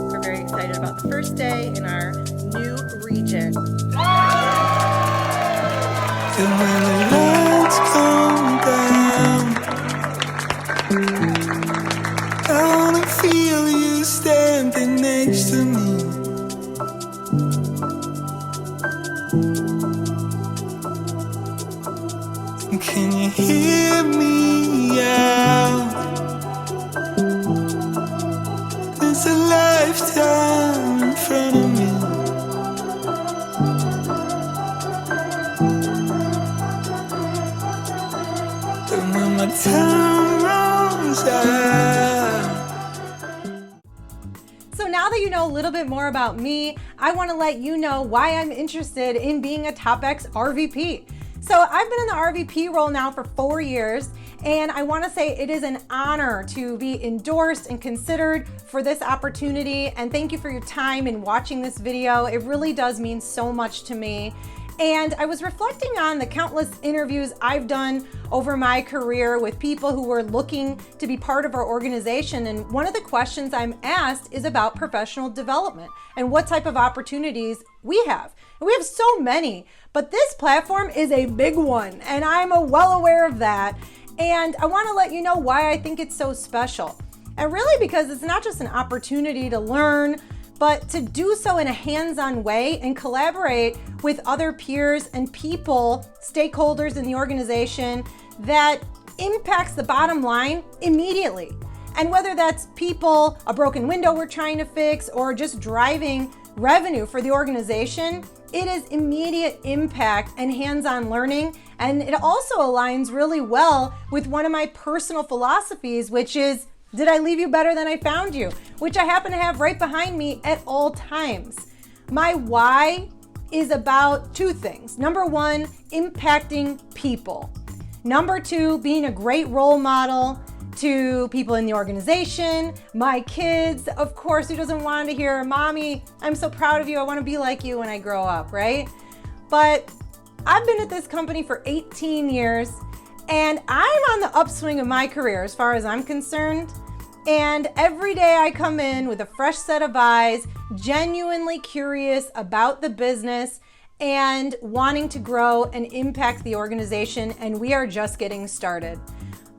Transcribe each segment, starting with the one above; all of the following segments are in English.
We're very excited about the first day in our new region. And when the lights come down, I wanna feel you standing next to me. And can you hear me out? There's a lifetime in front of me. And when my time runs out. So now that you know a little bit more about me, I want to let you know why I'm interested in being a TopX RVP. So I've been in the RVP role now for 4 years, and I want to say it is an honor to be endorsed and considered for this opportunity. And thank you for your time in watching this video. It really does mean so much to me. And I was reflecting on the countless interviews I've done over my career with people who were looking to be part of our organization. And one of the questions I'm asked is about professional development and what type of opportunities we have. And we have so many, but this platform is a big one, and I'm well aware of that. And I want to let you know why I think it's so special. And really because it's not just an opportunity to learn, but to do so in a hands-on way and collaborate with other peers and people, stakeholders in the organization that impacts the bottom line immediately. And whether that's people, a broken window we're trying to fix, or just driving revenue for the organization, it is immediate impact and hands-on learning. And it also aligns really well with one of my personal philosophies, which is, did I leave you better than I found you? Which I happen to have right behind me at all times. My why is about 2 things. Number 1, impacting people. Number 2, being a great role model to people in the organization, my kids. Of course, who doesn't want to hear, Mommy, I'm so proud of you. I want to be like you when I grow up, right? But I've been at this company for 18 years, and I'm on the upswing of my career as far as I'm concerned. And every day I come in with a fresh set of eyes, genuinely curious about the business and wanting to grow and impact the organization, and we are just getting started.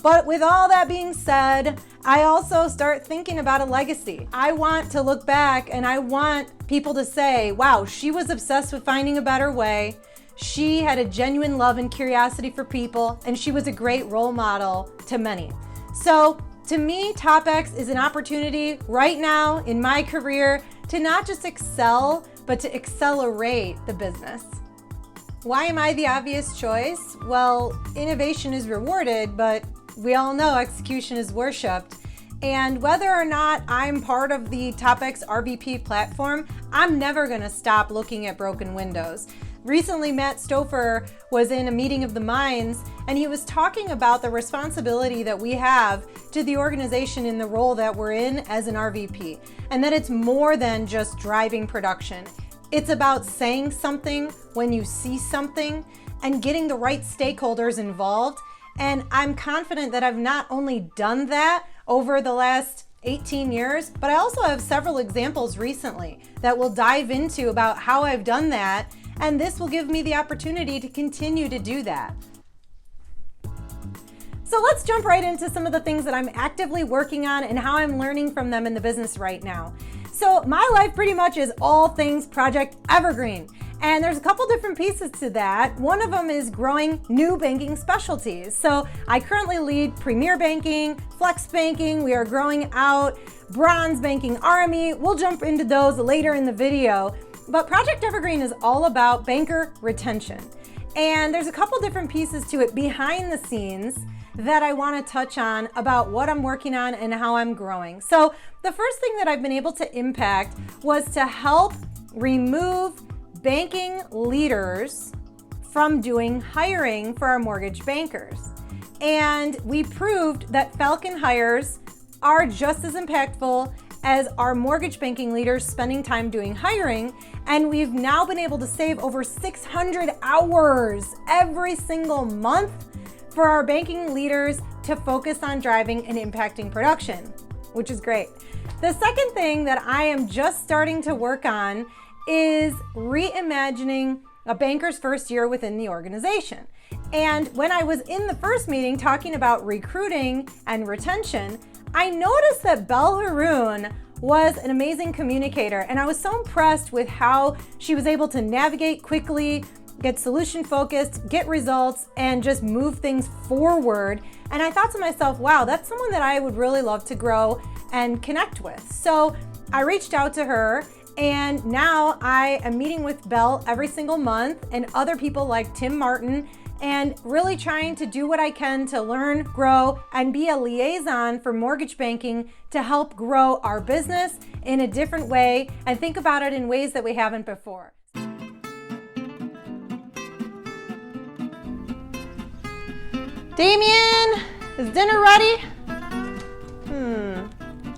But with all that being said, I also start thinking about a legacy. I want to look back and I want people to say, wow, she was obsessed with finding a better way. She had a genuine love and curiosity for people, and she was a great role model to many. So to me, TopX is an opportunity right now in my career to not just excel, but to accelerate the business. Why am I the obvious choice? Well, innovation is rewarded, but we all know execution is worshipped. And whether or not I'm part of the TopX RVP platform, I'm never gonna stop looking at broken windows. Recently, Matt Stouffer was in a meeting of the minds, and he was talking about the responsibility that we have to the organization in the role that we're in as an RVP, and that it's more than just driving production. It's about saying something when you see something and getting the right stakeholders involved. And I'm confident that I've not only done that over the last 18 years, but I also have several examples recently that we'll dive into about how I've done that. And this will give me the opportunity to continue to do that. So let's jump right into some of the things that I'm actively working on and how I'm learning from them in the business right now. So my life pretty much is all things Project Evergreen. And there's a couple different pieces to that. One of them is growing new banking specialties. So I currently lead Premier Banking, Flex Banking. We are growing out Bronze Banking, RME. We'll jump into those later in the video. But Project Evergreen is all about banker retention. And there's a couple different pieces to it behind the scenes that I want to touch on about what I'm working on and how I'm growing. So the first thing that I've been able to impact was to help remove banking leaders from doing hiring for our mortgage bankers. And we proved that Falcon hires are just as impactful as our mortgage banking leaders spending time doing hiring. And we've now been able to save over 600 hours every single month for our banking leaders to focus on driving and impacting production, which is great. The second thing that I am just starting to work on is reimagining a banker's first year within the organization. And when I was in the first meeting talking about recruiting and retention, I noticed that Belle Haroon was an amazing communicator, and I was so impressed with how she was able to navigate quickly, get solution focused, get results, and just move things forward. And I thought to myself, wow, that's someone that I would really love to grow and connect with. So I reached out to her, and now I am meeting with Belle every single month and other people like Tim Martin, and really trying to do what I can to learn, grow, and be a liaison for mortgage banking to help grow our business in a different way and think about it in ways that we haven't before. Damien, is dinner ready?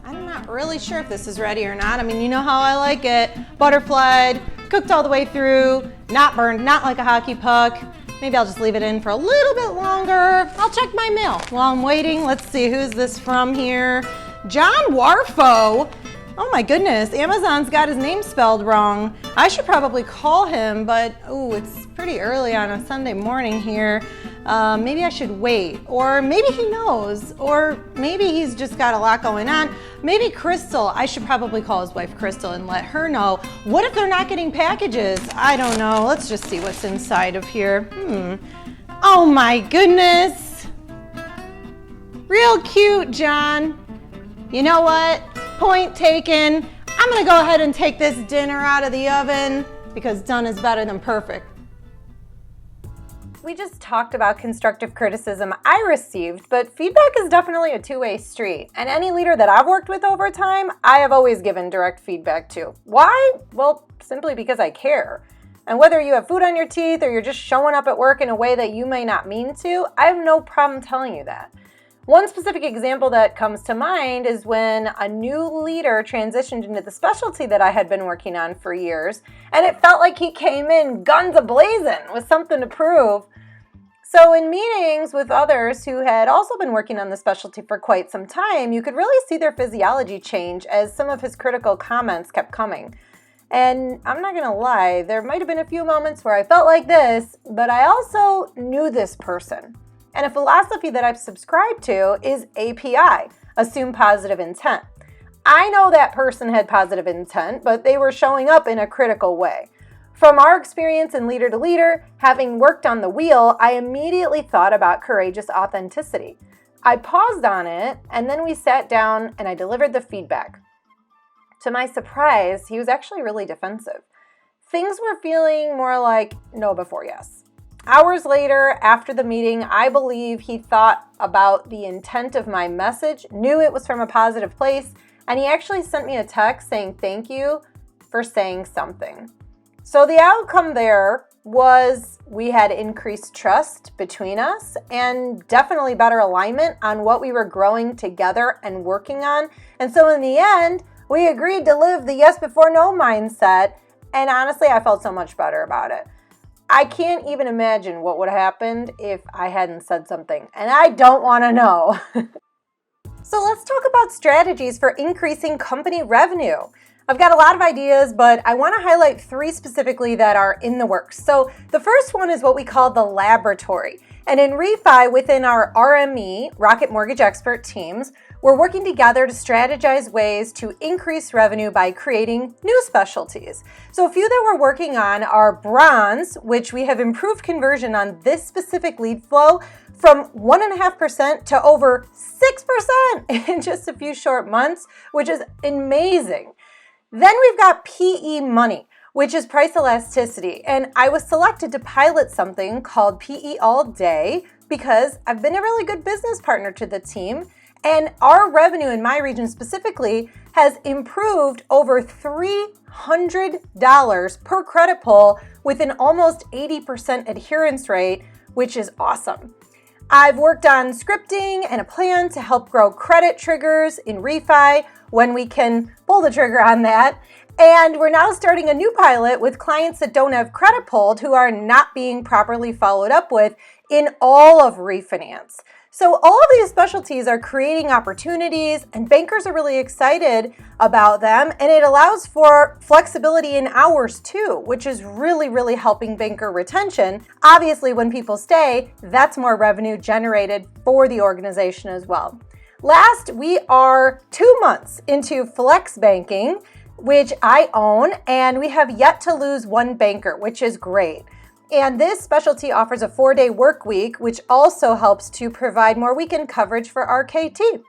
I'm not really sure if this is ready or not. I mean, you know how I like it. Butterflied, cooked all the way through, not burned, not like a hockey puck. Maybe I'll just leave it in for a little bit longer. I'll check my mail while I'm waiting. Let's see, who's this from here? John Warfo. Oh my goodness, Amazon's got his name spelled wrong. I should probably call him, but it's pretty early on a Sunday morning here. Maybe I should wait, or maybe he knows, or maybe he's just got a lot going on. Maybe Crystal, I should probably call his wife Crystal and let her know. What if they're not getting packages? I don't know, let's just see what's inside of here. Oh my goodness. Real cute, John. You know what? Point taken. I'm gonna go ahead and take this dinner out of the oven because done is better than perfect. We just talked about constructive criticism I received, but feedback is definitely a two-way street. And any leader that I've worked with over time, I have always given direct feedback to. Why? Well, simply because I care. And whether you have food on your teeth or you're just showing up at work in a way that you may not mean to, I have no problem telling you that. One specific example that comes to mind is when a new leader transitioned into the specialty that I had been working on for years, and it felt like he came in guns a-blazing with something to prove. So in meetings with others who had also been working on the specialty for quite some time, you could really see their physiology change as some of his critical comments kept coming. And I'm not gonna lie, there might have been a few moments where I felt like this, but I also knew this person. And a philosophy that I've subscribed to is API, assume positive intent. I know that person had positive intent, but they were showing up in a critical way. From our experience in Leader to Leader, having worked on the wheel, I immediately thought about courageous authenticity. I paused on it, and then we sat down and I delivered the feedback. To my surprise, he was actually really defensive. Things were feeling more like no before yes. Hours later, after the meeting, I believe he thought about the intent of my message, knew it was from a positive place, and he actually sent me a text saying thank you for saying something. So the outcome there was we had increased trust between us and definitely better alignment on what we were growing together and working on. And so in the end, we agreed to live the yes before no mindset. And honestly, I felt so much better about it. I can't even imagine what would have happened if I hadn't said something, and I don't want to know. So let's talk about strategies for increasing company revenue. I've got a lot of ideas, but I want to highlight 3 specifically that are in the works. So the first one is what we call the laboratory. And in Refi, within our RME, Rocket Mortgage Expert teams, we're working together to strategize ways to increase revenue by creating new specialties. So a few that we're working on are bronze, which we have improved conversion on this specific lead flow from 1.5% to over 6% in just a few short months, which is amazing. Then we've got PE money, which is price elasticity. And I was selected to pilot something called PE All Day because I've been a really good business partner to the team. And our revenue in my region specifically has improved over $300 per credit pull with an almost 80% adherence rate, which is awesome. I've worked on scripting and a plan to help grow credit triggers in Refi when we can pull the trigger on that. And we're now starting a new pilot with clients that don't have credit pulled who are not being properly followed up with in all of refinance. So all of these specialties are creating opportunities, and bankers are really excited about them, and it allows for flexibility in hours too, which is really, really helping banker retention. Obviously, when people stay, that's more revenue generated for the organization as well. Last, we are 2 months into flex banking, which I own, and we have yet to lose one banker, which is great. And this specialty offers a 4-day work week, which also helps to provide more weekend coverage for RKT.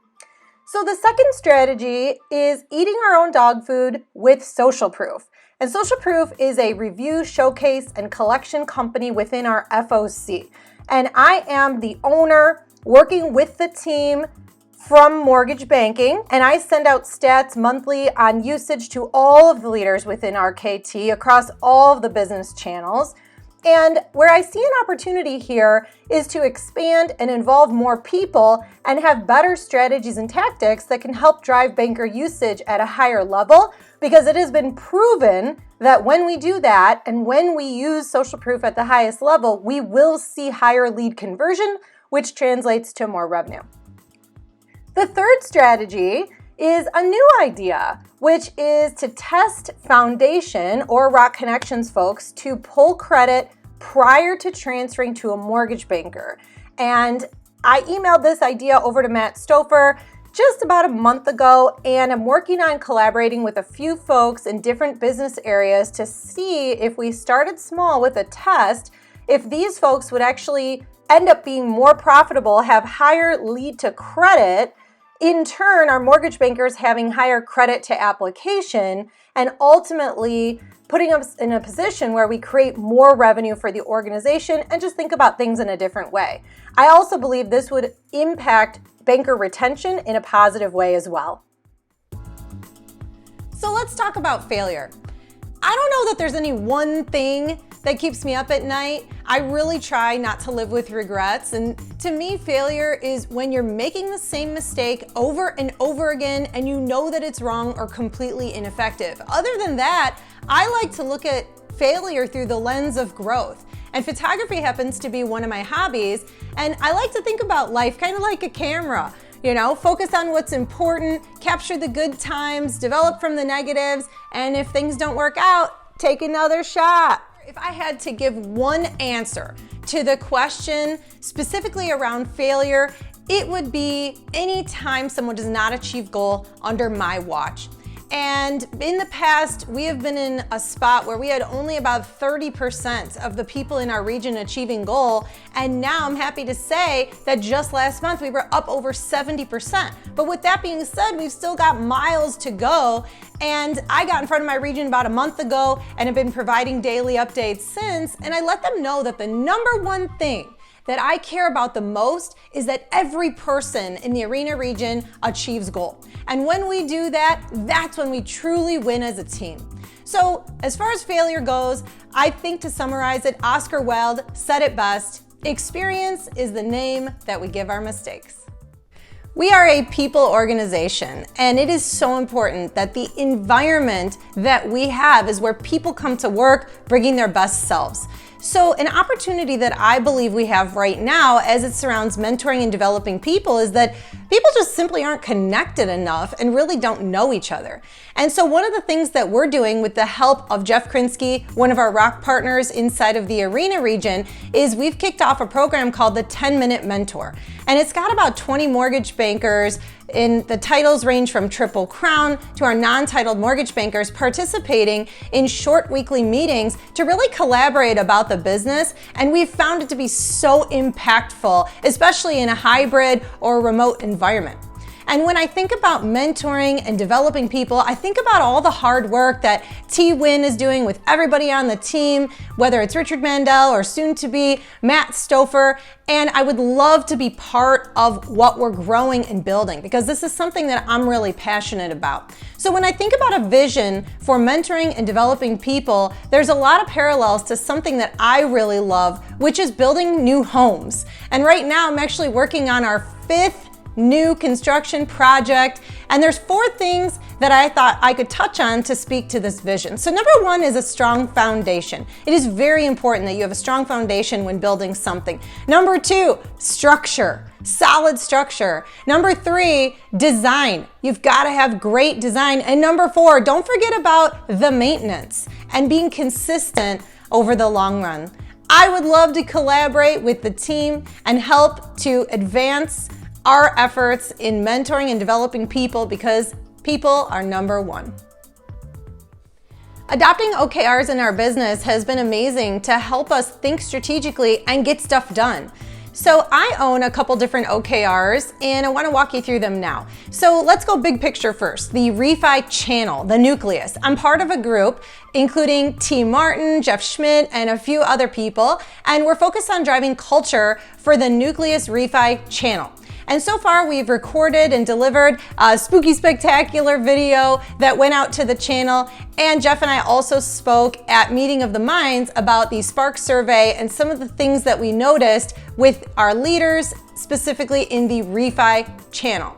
So the second strategy is eating our own dog food with Social Proof. And Social Proof is a review, showcase, and collection company within our FOC. And I am the owner working with the team from mortgage banking, and I send out stats monthly on usage to all of the leaders within RKT across all of the business channels. And where I see an opportunity here is to expand and involve more people and have better strategies and tactics that can help drive banker usage at a higher level, because it has been proven that when we do that and when we use Social Proof at the highest level, we will see higher lead conversion, which translates to more revenue. The third strategy is a new idea, which is to test Foundation or Rock Connections folks to pull credit prior to transferring to a mortgage banker. And I emailed this idea over to Matt Stouffer just about a month ago, and I'm working on collaborating with a few folks in different business areas to see if we started small with a test, if these folks would actually end up being more profitable, have higher lead to credit, in turn, our mortgage bankers having higher credit to application, and ultimately putting us in a position where we create more revenue for the organization and just think about things in a different way. I also believe this would impact banker retention in a positive way as well. So let's talk about failure. I don't know that there's any one thing that keeps me up at night. I really try not to live with regrets. And to me, failure is when you're making the same mistake over and over again and you know that it's wrong or completely ineffective. Other than that, I like to look at failure through the lens of growth. And photography happens to be one of my hobbies. And I like to think about life kind of like a camera. You know, focus on what's important, capture the good times, develop from the negatives, and if things don't work out, take another shot. If I had to give one answer to the question specifically around failure, it would be anytime someone does not achieve goal under my watch. And in the past, we have been in a spot where we had only about 30% of the people in our region achieving goal. And now I'm happy to say that just last month, we were up over 70%. But with that being said, we've still got miles to go. And I got in front of my region about a month ago and have been providing daily updates since. And I let them know that the number one thing that I care about the most is that every person in the arena region achieves goal. And when we do that, that's when we truly win as a team. So as far as failure goes, I think to summarize it, Oscar Wilde said it best: experience is the name that we give our mistakes. We are a people organization, and it is so important that the environment that we have is where people come to work bringing their best selves. So an opportunity that I believe we have right now as it surrounds mentoring and developing people is that people just simply aren't connected enough and really don't know each other. And so one of the things that we're doing with the help of Jeff Krinsky, one of our rock partners inside of the arena region, is we've kicked off a program called the 10-Minute Mentor. And it's got about 20 mortgage bankers, in the titles range from Triple Crown to our non-titled mortgage bankers, participating in short weekly meetings to really collaborate about the business. And we've found it to be so impactful, especially in a hybrid or remote environment. And when I think about mentoring and developing people, I think about all the hard work that T. Wynn is doing with everybody on the team, whether it's Richard Mandel or soon to be Matt Stouffer. And I would love to be part of what we're growing and building, because this is something that I'm really passionate about. So when I think about a vision for mentoring and developing people, there's a lot of parallels to something that I really love, which is building new homes. And right now I'm actually working on our 5th new construction project. And there's 4 things that I thought I could touch on to speak to this vision. So number 1 is a strong foundation. It is very important that you have a strong foundation when building something. Number 2, structure, solid structure. Number 3, design. You've got to have great design. And number 4, don't forget about the maintenance and being consistent over the long run. I would love to collaborate with the team and help to advance our efforts in mentoring and developing people, because people are number 1. Adopting OKRs in our business has been amazing to help us think strategically and get stuff done. So I own a couple different OKRs and I want to walk you through them now. So let's go big picture first. The Refi channel, the nucleus. I'm part of a group including T. Martin, Jeff Schmidt, and a few other people, and we're focused on driving culture for the Nucleus Refi channel. And so far we've recorded and delivered a spooky spectacular video that went out to the channel. And Jeff and I also spoke at Meeting of the Minds about the Spark survey and some of the things that we noticed with our leaders, specifically in the Refi channel.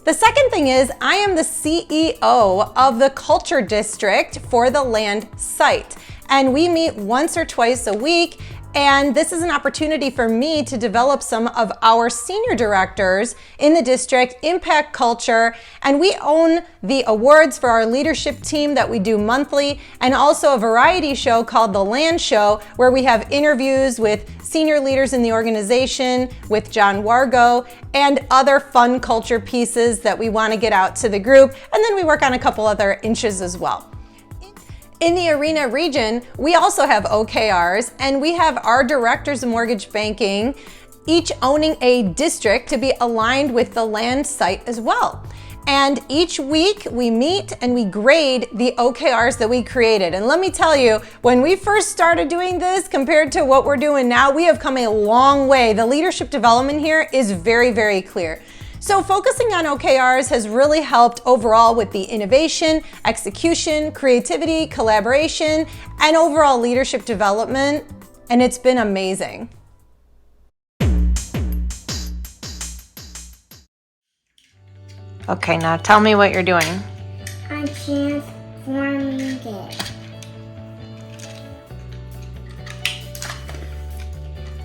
The second thing is I am the CEO of the Culture District for the land site. And we meet once or twice a week. And this is an opportunity for me to develop some of our senior directors in the district, impact culture, and we own the awards for our leadership team that we do monthly, and also a variety show called The Land Show, where we have interviews with senior leaders in the organization, with John Wargo, and other fun culture pieces that we want to get out to the group, and then we work on a couple other inches as well. In the Arena region, we also have OKRs, and we have our directors of mortgage banking, each owning a district to be aligned with the land site as well. And each week we meet and we grade the OKRs that we created. And let me tell you, when we first started doing this compared to what we're doing now, we have come a long way. The leadership development here is very, very clear. So focusing on OKRs has really helped overall with the innovation, execution, creativity, collaboration, and overall leadership development, and it's been amazing. Okay, now tell me what you're doing. I'm transforming it.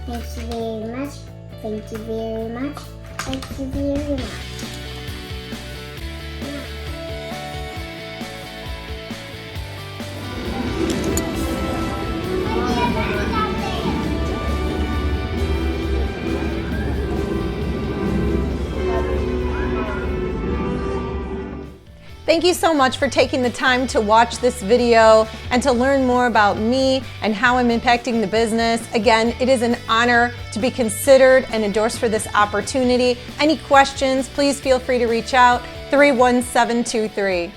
Thank you very much. Thank you very much. Thank you very much. Thank you so much for taking the time to watch this video and to learn more about me and how I'm impacting the business. Again, it is an honor to be considered and endorsed for this opportunity. Any questions, please feel free to reach out, 31723.